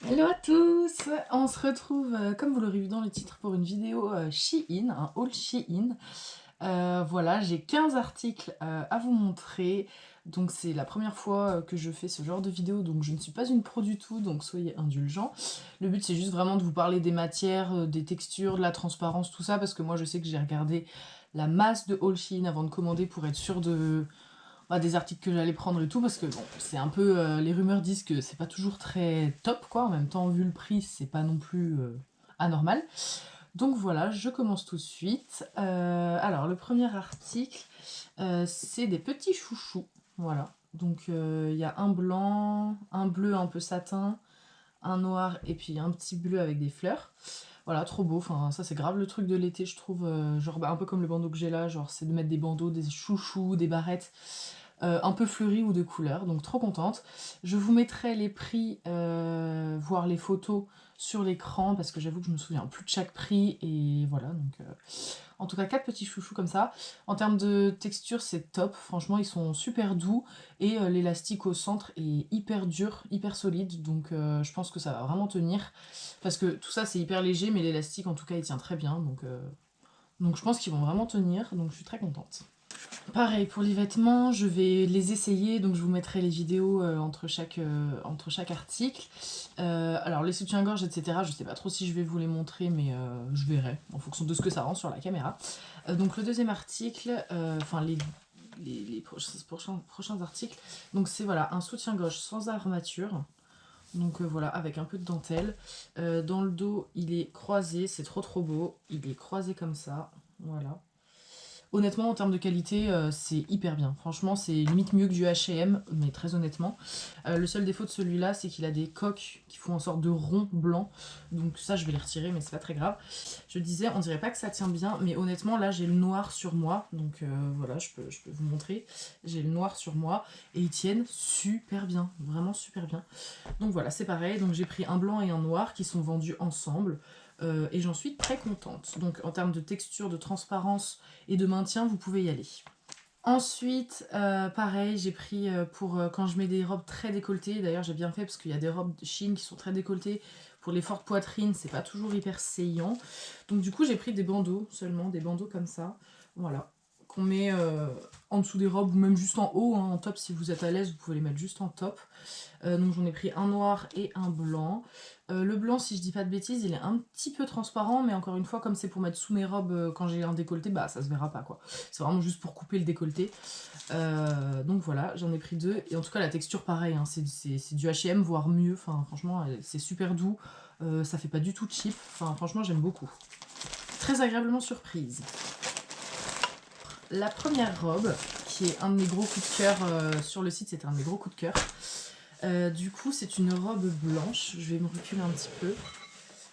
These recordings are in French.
Hello à tous! On se retrouve, comme vous l'aurez vu dans le titre, pour une vidéo Shein, un haul Shein. Voilà, j'ai 15 articles à vous montrer. Donc c'est la première fois que je fais ce genre de vidéo, donc je ne suis pas une pro du tout, donc soyez indulgents. Le but c'est juste vraiment de vous parler des matières, des textures, de la transparence, tout ça, parce que moi je sais que j'ai regardé la masse de haul Shein avant de commander pour être sûre des articles que j'allais prendre et tout, parce que bon, c'est un peu, les rumeurs disent que c'est pas toujours très top, quoi. En même temps, vu le prix, c'est pas non plus anormal. Donc voilà, je commence tout de suite. Alors, le premier article, c'est des petits chouchous. Voilà. Donc, il y a un blanc, un bleu un peu satin, un noir et puis un petit bleu avec des fleurs. Voilà, trop beau. Enfin, ça, c'est grave le truc de l'été, je trouve. Genre, un peu comme le bandeau que j'ai là. Genre, c'est de mettre des bandeaux, des chouchous, des barrettes un peu fleuries ou de couleurs, donc trop contente. Je vous mettrai les prix, voire les photos sur l'écran, parce que j'avoue que je me souviens plus de chaque prix, et voilà, donc en tout cas 4 petits chouchous comme ça. En termes de texture, c'est top, franchement ils sont super doux, et l'élastique au centre est hyper dur, hyper solide, donc je pense que ça va vraiment tenir, parce que tout ça c'est hyper léger, mais l'élastique en tout cas il tient très bien, donc je pense qu'ils vont vraiment tenir, donc je suis très contente. Pareil, pour les vêtements, je vais les essayer, donc je vous mettrai les vidéos entre chaque article. Alors les soutiens-gorge, etc., je sais pas trop si je vais vous les montrer, mais je verrai, en fonction de ce que ça rend sur la caméra. Donc le deuxième article, enfin les prochains articles, donc c'est voilà, un soutien-gorge sans armature. Donc voilà, avec un peu de dentelle. Dans le dos, il est croisé, c'est trop beau. Il est croisé comme ça, voilà. Honnêtement, en termes de qualité, c'est hyper bien. Franchement, c'est limite mieux que du H&M, mais très honnêtement. Le seul défaut de celui-là, c'est qu'il a des coques qui font en sorte de rond blanc. Donc ça, je vais les retirer, mais c'est pas très grave. Je disais, on dirait pas que ça tient bien, mais honnêtement, là, j'ai le noir sur moi. Donc voilà, je peux vous montrer. J'ai le noir sur moi, et ils tiennent super bien. Vraiment super bien. Donc voilà, c'est pareil. Donc j'ai pris un blanc et un noir qui sont vendus ensemble. Et j'en suis très contente. Donc en termes de texture, de transparence et de maintien, vous pouvez y aller. Ensuite, pareil, j'ai pris pour quand je mets des robes très décolletées. D'ailleurs, j'ai bien fait parce qu'il y a des robes de Shein qui sont très décolletées. Pour les fortes poitrines, c'est pas toujours hyper saillant. Donc du coup, j'ai pris des bandeaux seulement, des bandeaux comme ça. Voilà. Qu'on met en dessous des robes ou même juste en haut, hein, en top si vous êtes à l'aise, vous pouvez les mettre juste en top. Donc j'en ai pris un noir et un blanc. Le blanc, si je dis pas de bêtises, il est un petit peu transparent, mais encore une fois, comme c'est pour mettre sous mes robes quand j'ai un décolleté, bah ça se verra pas quoi. C'est vraiment juste pour couper le décolleté. Donc voilà, j'en ai pris deux. Et en tout cas, la texture, pareil, hein, c'est du H&M, voire mieux. Enfin, franchement, c'est super doux. Ça fait pas du tout cheap. Enfin, franchement, j'aime beaucoup. Très agréablement surprise. La première robe, qui est un de mes gros coups de cœur sur le site, c'était un de mes gros coups de cœur. Du coup, c'est une robe blanche. Je vais me reculer un petit peu.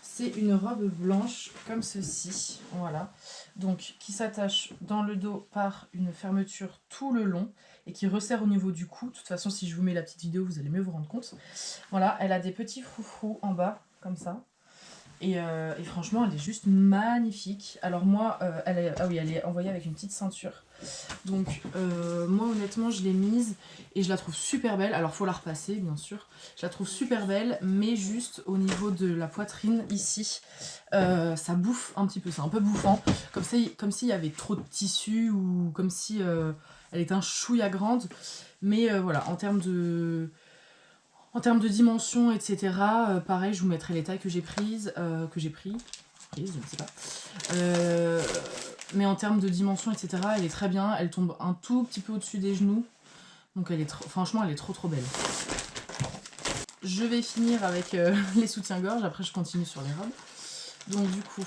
C'est une robe blanche comme ceci, voilà. Donc, qui s'attache dans le dos par une fermeture tout le long et qui resserre au niveau du cou. De toute façon, si je vous mets la petite vidéo, vous allez mieux vous rendre compte. Voilà, elle a des petits froufrous en bas, comme ça. Et franchement, elle est juste magnifique. Alors moi, elle est envoyée avec une petite ceinture. Donc moi honnêtement je l'ai mise et je la trouve super belle. Alors faut la repasser bien sûr. Je la trouve super belle, mais juste au niveau de la poitrine ici, ça bouffe un petit peu, c'est un peu bouffant. Comme s'il y avait trop de tissu ou comme si elle était un chouïa grande. Mais voilà, en termes de dimension, etc. Pareil, je vous mettrai les tailles que j'ai prises, je ne sais pas. Mais en termes de dimension, etc., elle est très bien. Elle tombe un tout petit peu au-dessus des genoux. Donc franchement, elle est trop belle. Je vais finir avec les soutiens-gorge. Après, je continue sur les robes. Donc du coup,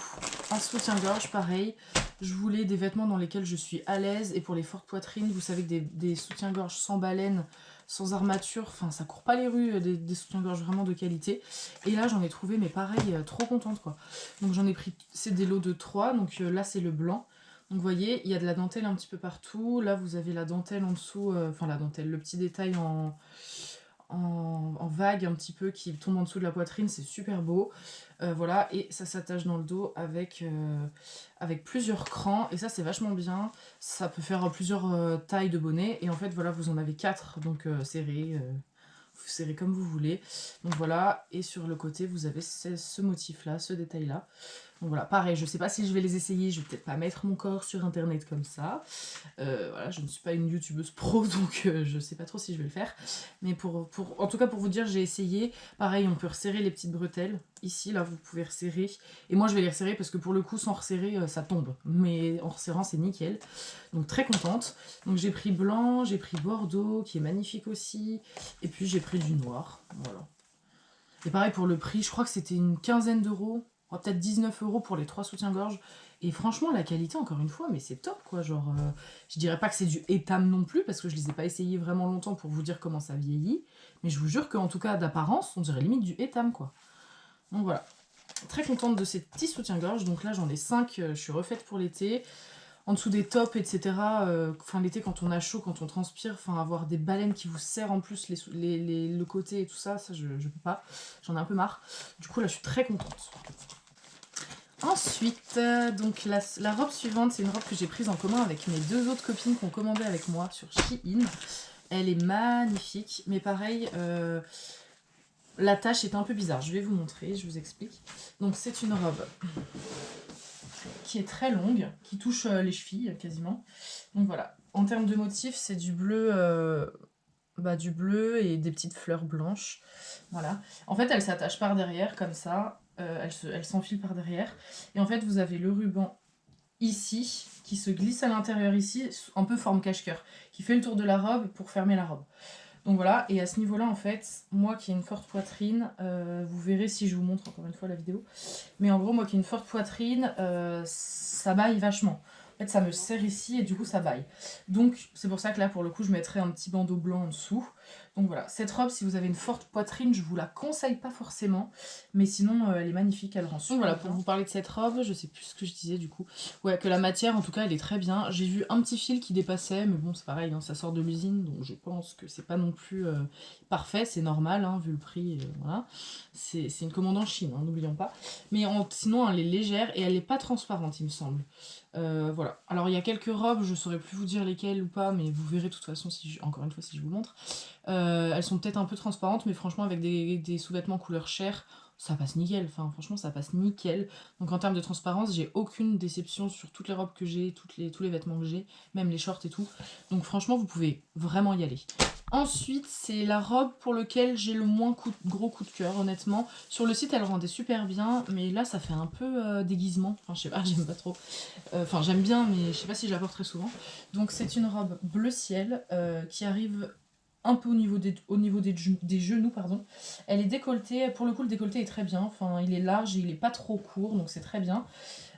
un soutien-gorge, pareil. Je voulais des vêtements dans lesquels je suis à l'aise. Et pour les fortes poitrines, vous savez que des soutiens-gorge sans baleine, sans armature, enfin ça court pas les rues, des soutiens-gorge vraiment de qualité. Et là j'en ai trouvé, mais pareil, trop contente quoi. Donc j'en ai pris, c'est des lots de 3, donc là c'est le blanc. Donc vous voyez, il y a de la dentelle un petit peu partout. Là vous avez la dentelle en dessous, enfin la dentelle, le petit détail en vague un petit peu qui tombe en dessous de la poitrine, c'est super beau. Voilà, et ça s'attache dans le dos avec plusieurs crans, et ça c'est vachement bien. Ça peut faire plusieurs tailles de bonnet, et en fait voilà, vous en avez 4, donc serrés. vous serrez comme vous voulez. Donc voilà, et sur le côté, vous avez ce motif-là, ce détail-là. Donc voilà, pareil, je sais pas si je vais les essayer, je vais peut-être pas mettre mon corps sur internet comme ça. Voilà, je ne suis pas une youtubeuse pro, donc je sais pas trop si je vais le faire. Mais en tout cas, pour vous dire, j'ai essayé. Pareil, on peut resserrer les petites bretelles. Ici, là, vous pouvez resserrer. Et moi, je vais les resserrer parce que pour le coup, sans resserrer, ça tombe. Mais en resserrant, c'est nickel. Donc très contente. Donc j'ai pris blanc, j'ai pris bordeaux, qui est magnifique aussi. Et puis j'ai pris du noir. Voilà. Et pareil pour le prix, je crois que c'était une quinzaine d'euros, peut-être 19 € pour les 3 soutiens-gorge. Et franchement, la qualité, encore une fois, mais c'est top quoi. Genre, je dirais pas que c'est du étam non plus, parce que je les ai pas essayés vraiment longtemps pour vous dire comment ça vieillit. Mais je vous jure qu'en tout cas, d'apparence, on dirait limite du étam quoi. Donc voilà. Très contente de ces petits soutiens-gorge. Donc là, j'en ai 5, je suis refaite pour l'été. En dessous des tops, etc. Enfin, l'été, quand on a chaud, quand on transpire, enfin, avoir des baleines qui vous serrent en plus le côté et tout ça, ça, je peux pas. J'en ai un peu marre. Du coup, là, je suis très contente. Ensuite, donc la robe suivante, c'est une robe que j'ai prise en commun avec mes 2 autres copines qui ont commandé avec moi sur Shein. Elle est magnifique, mais pareil, la tache est un peu bizarre. Je vais vous montrer, je vous explique. Donc, c'est une robe qui est très longue, qui touche les chevilles quasiment. Donc voilà, en termes de motifs, c'est du bleu et des petites fleurs blanches. Voilà. En fait, elle s'attache par derrière, comme ça. Elle s'enfile par derrière. Et en fait, vous avez le ruban ici, qui se glisse à l'intérieur ici, un peu forme cache-cœur, qui fait le tour de la robe pour fermer la robe. Donc voilà, et à ce niveau-là, en fait, moi qui ai une forte poitrine, vous verrez si je vous montre encore une fois la vidéo, mais en gros, moi qui ai une forte poitrine, ça baille vachement. En fait, ça me serre ici et du coup, ça baille. Donc, c'est pour ça que là, pour le coup, je mettrai un petit bandeau blanc en dessous. Donc voilà, cette robe, si vous avez une forte poitrine, je vous la conseille pas forcément, mais sinon, elle est magnifique, elle rend super. Donc voilà, pour vous parler de cette robe, je sais plus ce que je disais du coup. Ouais, que la matière, en tout cas, elle est très bien. J'ai vu un petit fil qui dépassait, mais bon, c'est pareil, hein, ça sort de l'usine, donc je pense que c'est pas non plus parfait, c'est normal, hein, vu le prix, voilà. C'est une commande en Chine, hein, n'oublions pas. Mais sinon, elle est légère et elle n'est pas transparente, il me semble. Voilà. Alors, il y a quelques robes, je saurais plus vous dire lesquelles ou pas, mais vous verrez de toute façon, encore une fois, si je vous montre. Elles sont peut-être un peu transparentes, mais franchement, avec des sous-vêtements couleur chair, ça passe nickel. Enfin, franchement, ça passe nickel. Donc, en termes de transparence, j'ai aucune déception sur toutes les robes que j'ai, tous les vêtements que j'ai, même les shorts et tout. Donc, franchement, vous pouvez vraiment y aller. Ensuite, c'est la robe pour laquelle j'ai le moins gros coup de cœur, honnêtement. Sur le site, elle rendait super bien, mais là, ça fait un peu déguisement. Enfin, je sais pas, j'aime pas trop. Enfin, j'aime bien, mais je sais pas si je la porte très souvent. Donc, c'est une robe bleu ciel qui arrive un peu au niveau des genoux, pardon. Elle est décolletée. Pour le coup, le décolleté est très bien. Enfin, il est large et il est pas trop court, donc c'est très bien.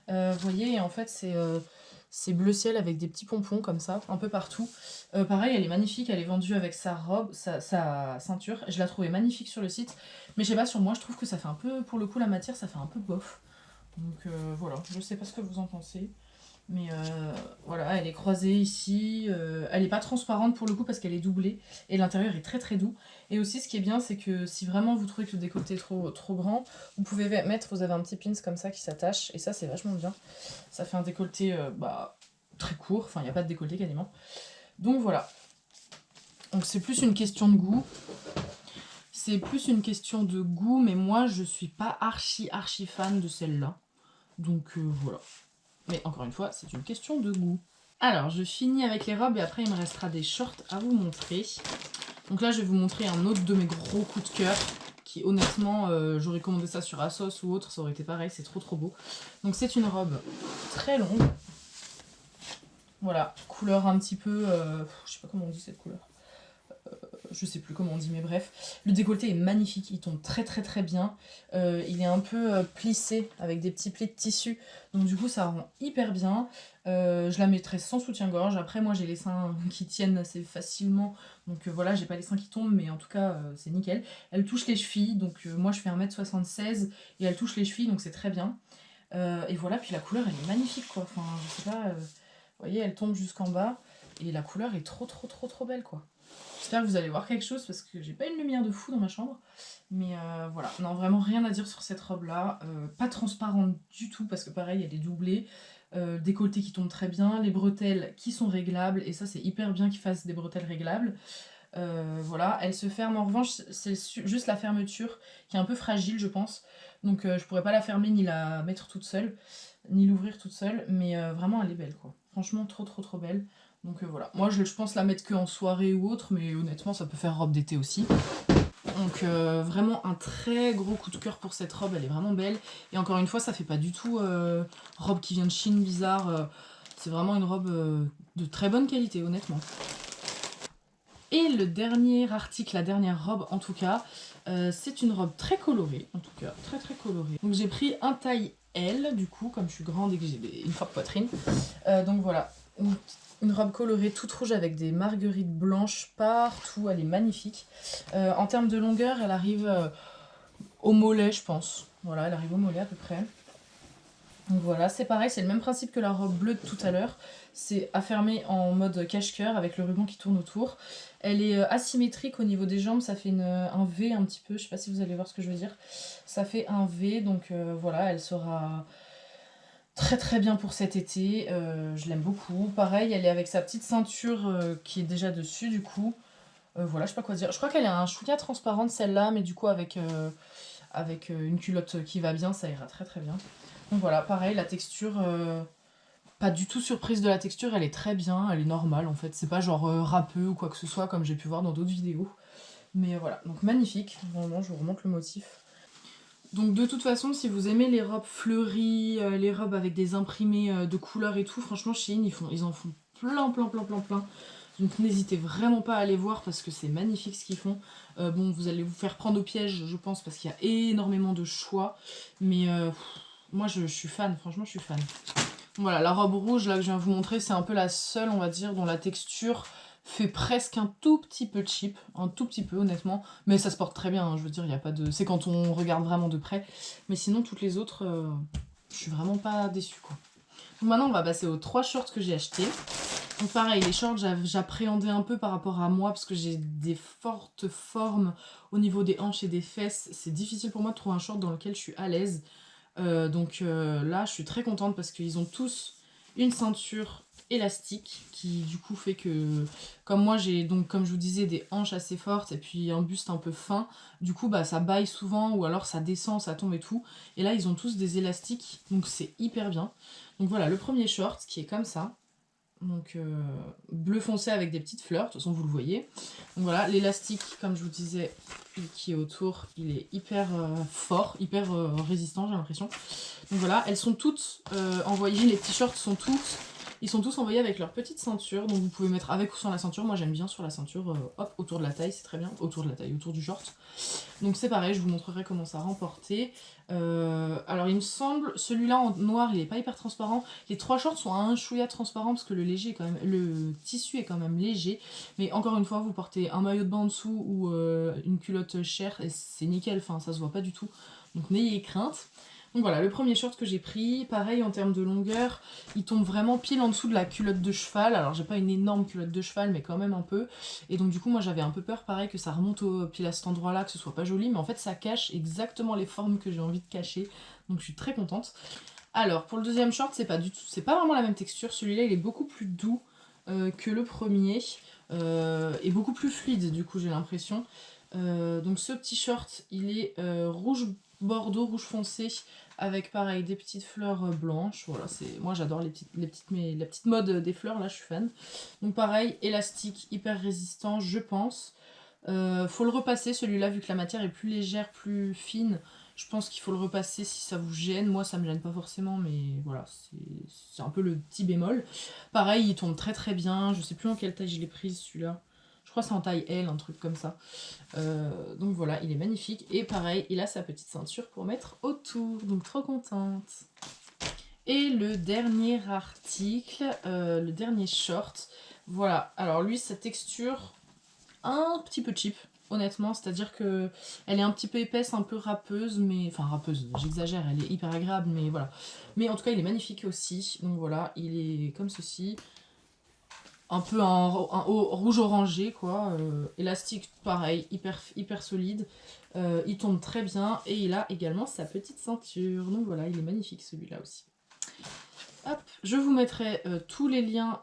Vous voyez, en fait, c'est bleu ciel avec des petits pompons comme ça, un peu partout. Pareil, elle est magnifique, elle est vendue avec sa robe, sa ceinture. Je la trouvais magnifique sur le site, mais je sais pas, sur moi, je trouve que ça fait un peu, pour le coup, la matière, ça fait un peu bof. Donc voilà, je sais pas ce que vous en pensez. Mais voilà, elle est croisée ici. Elle n'est pas transparente pour le coup parce qu'elle est doublée. Et l'intérieur est très très doux. Et aussi, ce qui est bien, c'est que si vraiment vous trouvez que le décolleté est trop grand, vous pouvez mettre, vous avez un petit pins comme ça qui s'attache. Et ça, c'est vachement bien. Ça fait un décolleté très court. Enfin, il n'y a pas de décolleté quasiment. Donc voilà. Donc c'est plus une question de goût. C'est plus une question de goût, mais moi, je suis pas archi fan de celle-là. Donc voilà. Mais encore une fois, c'est une question de goût. Alors, je finis avec les robes et après, il me restera des shorts à vous montrer. Donc là, je vais vous montrer un autre de mes gros coups de cœur qui, honnêtement, j'aurais commandé ça sur Asos ou autre, ça aurait été pareil, c'est trop beau. Donc c'est une robe très longue. Voilà, couleur un petit peu... je sais pas comment on dit cette couleur. Je sais plus comment on dit, mais bref. Le décolleté est magnifique, il tombe très bien. Il est un peu plissé avec des petits plis de tissu, donc du coup ça rend hyper bien. Je la mettrai sans soutien-gorge. Après, moi j'ai les seins qui tiennent assez facilement, donc voilà, j'ai pas les seins qui tombent, mais en tout cas c'est nickel. Elle touche les chevilles, donc moi je fais 1m76 et elle touche les chevilles, donc c'est très bien. Et voilà, puis la couleur elle est magnifique quoi. Enfin, je sais pas, vous voyez, elle tombe jusqu'en bas et la couleur est trop belle quoi. J'espère que vous allez voir quelque chose parce que j'ai pas une lumière de fou dans ma chambre. Mais voilà, non, vraiment rien à dire sur cette robe-là. Pas transparente du tout parce que pareil, elle est doublée. Décolleté qui tombe très bien. Les bretelles qui sont réglables. Et ça, c'est hyper bien qu'ils fassent des bretelles réglables. Voilà, elle se ferme. En revanche, c'est juste la fermeture qui est un peu fragile, je pense. Donc je pourrais pas la fermer ni la mettre toute seule, ni l'ouvrir toute seule. Mais vraiment, elle est belle, quoi. Franchement, trop trop trop belle. Donc voilà. Moi, je pense la mettre que en soirée ou autre, mais honnêtement, ça peut faire robe d'été aussi. Donc vraiment un très gros coup de cœur pour cette robe, elle est vraiment belle. Et encore une fois, ça fait pas du tout robe qui vient de Chine bizarre. C'est vraiment une robe de très bonne qualité, honnêtement. Et le dernier article, la dernière robe en tout cas, c'est une robe très colorée, en tout cas très très colorée. Donc j'ai pris un taille L du coup, comme je suis grande et que j'ai une forte poitrine. Donc voilà, une robe colorée toute rouge avec des marguerites blanches partout, elle est magnifique. En termes de longueur, elle arrive au mollet je pense. Voilà, elle arrive au mollet à peu près. Donc voilà, c'est pareil, c'est le même principe que la robe bleue de tout à l'heure. C'est affermé en mode cache-cœur avec le ruban qui tourne autour. Elle est asymétrique au niveau des jambes, ça fait un V un petit peu, je sais pas si vous allez voir ce que je veux dire. Ça fait un V, donc voilà, elle sera très très bien pour cet été, je l'aime beaucoup. Pareil, elle est avec sa petite ceinture qui est déjà dessus du coup. Voilà, je sais pas quoi dire. Je crois qu'elle est un chouïa transparente celle-là, mais du coup avec une culotte qui va bien, ça ira très très bien. Donc voilà, pareil, la texture, pas du tout surprise de la texture, elle est très bien, elle est normale en fait. C'est pas genre râpeux ou quoi que ce soit comme j'ai pu voir dans d'autres vidéos. Mais voilà, donc magnifique, vraiment, je vous remonte le motif. Donc de toute façon, si vous aimez les robes fleuries, les robes avec des imprimés de couleurs et tout, franchement Shein, ils en font plein plein plein plein plein. Donc n'hésitez vraiment pas à aller voir parce que c'est magnifique ce qu'ils font. Bon, vous allez vous faire prendre au piège, je pense, parce qu'il y a énormément de choix. Mais moi, je suis fan, franchement, je suis fan. Voilà, la robe rouge là que je viens de vous montrer, c'est un peu la seule, on va dire, dont la texture fait presque un tout petit peu cheap, un tout petit peu honnêtement, mais ça se porte très bien, hein, je veux dire, il y a pas de... c'est quand on regarde vraiment de près, mais sinon toutes les autres, je suis vraiment pas déçue quoi. Donc maintenant on va passer aux 3 shorts que j'ai achetés. Donc pareil, les shorts j'appréhendais un peu par rapport à moi parce que j'ai des fortes formes au niveau des hanches et des fesses, c'est difficile pour moi de trouver un short dans lequel je suis à l'aise. Donc là, je suis très contente parce qu'ils ont tous une ceinture élastique qui du coup fait que, comme moi j'ai donc comme je vous disais des hanches assez fortes et puis un buste un peu fin, du coup bah ça baille souvent ou alors ça descend, ça tombe et tout. Et là ils ont tous des élastiques donc c'est hyper bien. Donc voilà le premier short qui est comme ça. Donc bleu foncé avec des petites fleurs, de toute façon vous le voyez. Donc voilà, l'élastique, comme je vous disais, qui est autour, il est hyper fort, hyper résistant j'ai l'impression. Donc voilà, elles sont toutes envoyées, les t-shirts sont tous, ils sont tous envoyés avec leur petite ceinture, donc vous pouvez mettre avec ou sans la ceinture. Moi j'aime bien sur la ceinture, hop, autour de la taille, c'est très bien, autour de la taille, autour du short. Donc c'est pareil, je vous montrerai comment ça remporter. Alors il me semble, celui-là en noir, il est pas hyper transparent. Les 3 shorts sont un chouïa transparent parce que le tissu est quand même léger. Mais encore une fois, vous portez un maillot de bain en dessous ou une culotte chère et c'est nickel, enfin ça se voit pas du tout. Donc n'ayez crainte. Donc voilà, le premier short que j'ai pris, pareil en termes de longueur, il tombe vraiment pile en dessous de la culotte de cheval. Alors j'ai pas une énorme culotte de cheval, mais quand même un peu. Et donc du coup, moi j'avais un peu peur, pareil, que ça remonte pile à cet endroit-là, que ce soit pas joli. Mais en fait, ça cache exactement les formes que j'ai envie de cacher. Donc je suis très contente. Alors, pour le deuxième short, c'est pas vraiment la même texture. Celui-là, il est beaucoup plus doux que le premier. Et beaucoup plus fluide, du coup, j'ai l'impression. Donc ce petit short, il est rouge bordeaux, rouge foncé, avec pareil des petites fleurs blanches. Voilà, moi j'adore la petite mode des fleurs, là je suis fan. Donc pareil, élastique, hyper résistant, je pense. Faut le repasser celui-là, vu que la matière est plus légère, plus fine. Je pense qu'il faut le repasser si ça vous gêne. Moi ça me gêne pas forcément, mais voilà, c'est un peu le petit bémol. Pareil, il tombe très très bien. Je sais plus en quelle taille je l'ai prise celui-là. Je crois que c'est en taille L, un truc comme ça. Donc voilà, il est magnifique. Et pareil, il a sa petite ceinture pour mettre autour. Donc trop contente. Et le dernier article, le dernier short. Voilà, alors lui, sa texture, un petit peu cheap, honnêtement. C'est-à-dire que elle est un petit peu épaisse, un peu râpeuse, mais... Enfin, râpeuse, j'exagère, elle est hyper agréable, mais voilà. Mais en tout cas, il est magnifique aussi. Donc voilà, il est comme ceci. Un peu un rouge orangé quoi, élastique pareil, hyper solide, il tombe très bien et il a également sa petite ceinture, donc voilà, il est magnifique celui-là aussi. Hop, je vous mettrai tous les liens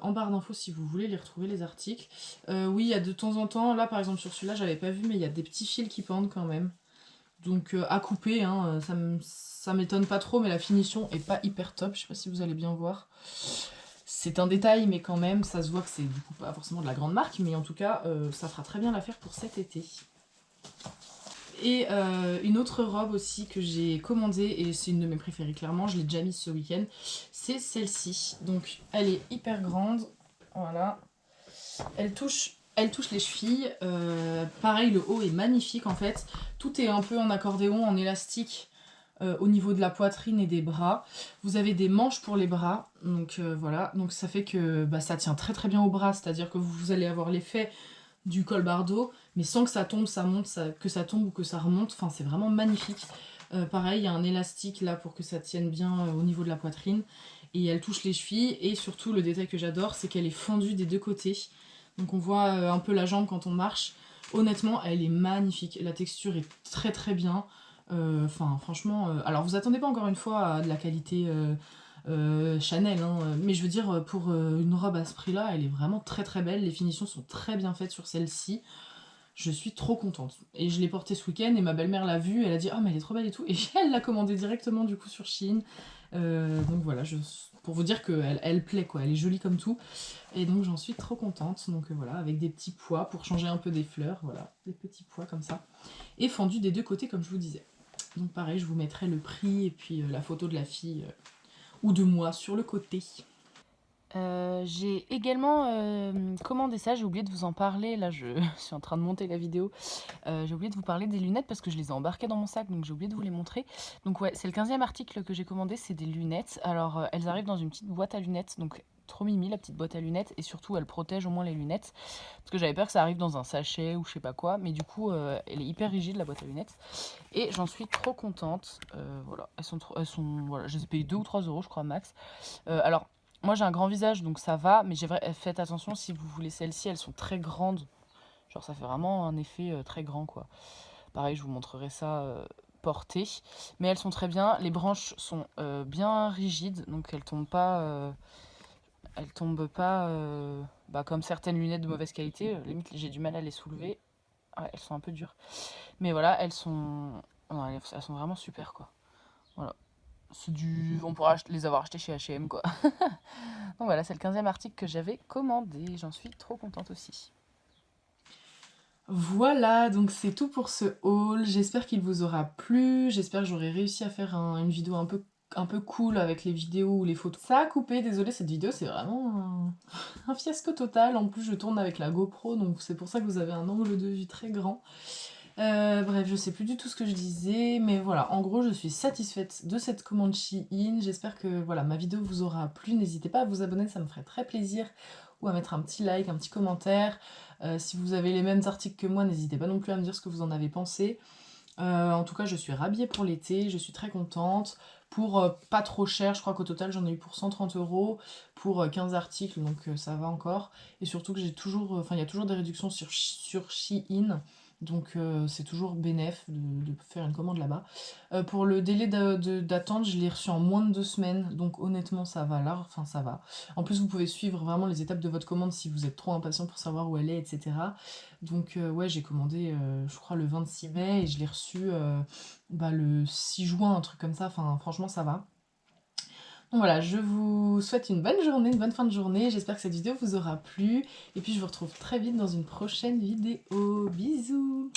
en barre d'infos si vous voulez les retrouver, les articles. Oui, il y a de temps en temps, là par exemple sur celui-là, j'avais pas vu, mais il y a des petits fils qui pendent quand même. Donc à couper, hein, ça m'étonne pas trop, mais la finition est pas hyper top. Je sais pas si vous allez bien voir. C'est un détail, mais quand même, ça se voit que c'est du coup pas forcément de la grande marque, mais en tout cas, ça fera très bien l'affaire pour cet été. Et une autre robe aussi que j'ai commandée, et c'est une de mes préférées clairement, je l'ai déjà mise ce week-end, c'est celle-ci. Donc elle est hyper grande, voilà. Elle touche les chevilles, pareil le haut est magnifique en fait. Tout est un peu en accordéon, en élastique au niveau de la poitrine et des bras. Vous avez des manches pour les bras, donc voilà. Donc ça fait que ça tient très très bien au bras, c'est-à-dire que vous allez avoir l'effet du col bardeau, mais sans que ça tombe, ça monte, que ça tombe ou que ça remonte. Enfin, c'est vraiment magnifique. Pareil, il y a un élastique là pour que ça tienne bien au niveau de la poitrine. Et elle touche les chevilles. Et surtout, le détail que j'adore, c'est qu'elle est fendue des deux côtés. Donc on voit un peu la jambe quand on marche. Honnêtement, elle est magnifique. La texture est très très bien. Enfin, franchement... alors, vous attendez pas encore une fois à de la qualité... Chanel, hein. Mais je veux dire, pour une robe à ce prix-là, elle est vraiment très très belle. Les finitions sont très bien faites sur celle-ci. Je suis trop contente. Et je l'ai portée ce week-end et ma belle-mère l'a vue. Elle a dit « Oh, mais elle est trop belle et tout ». Et elle l'a commandée directement du coup sur Shein. Donc voilà, pour vous dire qu'elle plaît quoi. Elle est jolie comme tout. Et donc j'en suis trop contente. Donc voilà, avec des petits pois pour changer un peu des fleurs. Voilà, des petits pois comme ça. Et fendus des deux côtés comme je vous disais. Donc pareil, je vous mettrai le prix et puis la photo de la fille ou de moi sur le côté. J'ai également commandé ça, j'ai oublié de vous en parler, là je suis en train de monter la vidéo. J'ai oublié de vous parler des lunettes parce que je les ai embarquées dans mon sac, donc j'ai oublié de vous les montrer. Donc ouais, c'est le 15e article que j'ai commandé, c'est des lunettes. Alors elles arrivent dans une petite boîte à lunettes, donc trop mimi la petite boîte à lunettes, et surtout elles protègent au moins les lunettes. Parce que j'avais peur que ça arrive dans un sachet ou je sais pas quoi, mais du coup elle est hyper rigide la boîte à lunettes. Et j'en suis trop contente. Voilà, voilà, je les ai payées 2 ou 3 euros je crois max. Alors moi j'ai un grand visage donc ça va, mais faites attention si vous voulez celles-ci, elles sont très grandes. Genre ça fait vraiment un effet très grand quoi. Pareil, je vous montrerai ça portées. Mais elles sont très bien. Les branches sont bien rigides, donc elles tombent pas comme certaines lunettes de mauvaise qualité. Limite j'ai du mal à les soulever. Ouais, elles sont un peu dures. Mais voilà, non, elles sont vraiment super quoi. Voilà. On pourra les avoir achetés chez H&M quoi. Donc voilà, c'est le 15e article que j'avais commandé. J'en suis trop contente aussi. Voilà, donc c'est tout pour ce haul. J'espère qu'il vous aura plu. J'espère que j'aurai réussi à faire une vidéo un peu cool avec les vidéos ou les photos. Ça a coupé, désolé, cette vidéo c'est vraiment un fiasco total. En plus, je tourne avec la GoPro, donc c'est pour ça que vous avez un angle de vue très grand. Bref, je sais plus du tout ce que je disais, mais voilà, en gros, je suis satisfaite de cette commande Shein. J'espère que voilà, ma vidéo vous aura plu. N'hésitez pas à vous abonner, ça me ferait très plaisir. Ou à mettre un petit like, un petit commentaire. Si vous avez les mêmes articles que moi, n'hésitez pas non plus à me dire ce que vous en avez pensé. En tout cas, je suis rhabillée pour l'été, je suis très contente. Pour pas trop cher, je crois qu'au total j'en ai eu pour 130 euros pour 15 articles, donc ça va encore. Et surtout que il y a toujours des réductions sur Shein, donc c'est toujours bénéf de faire une commande là-bas. Pour le délai d'attente, je l'ai reçu en moins de 2 semaines, donc honnêtement ça va là, enfin ça va. En plus vous pouvez suivre vraiment les étapes de votre commande si vous êtes trop impatient pour savoir où elle est, etc. Donc ouais, j'ai commandé je crois le 26 mai et je l'ai reçu le 6 juin, un truc comme ça, enfin franchement ça va. Donc voilà, je vous souhaite une bonne journée, une bonne fin de journée, j'espère que cette vidéo vous aura plu, et puis je vous retrouve très vite dans une prochaine vidéo. Bisous!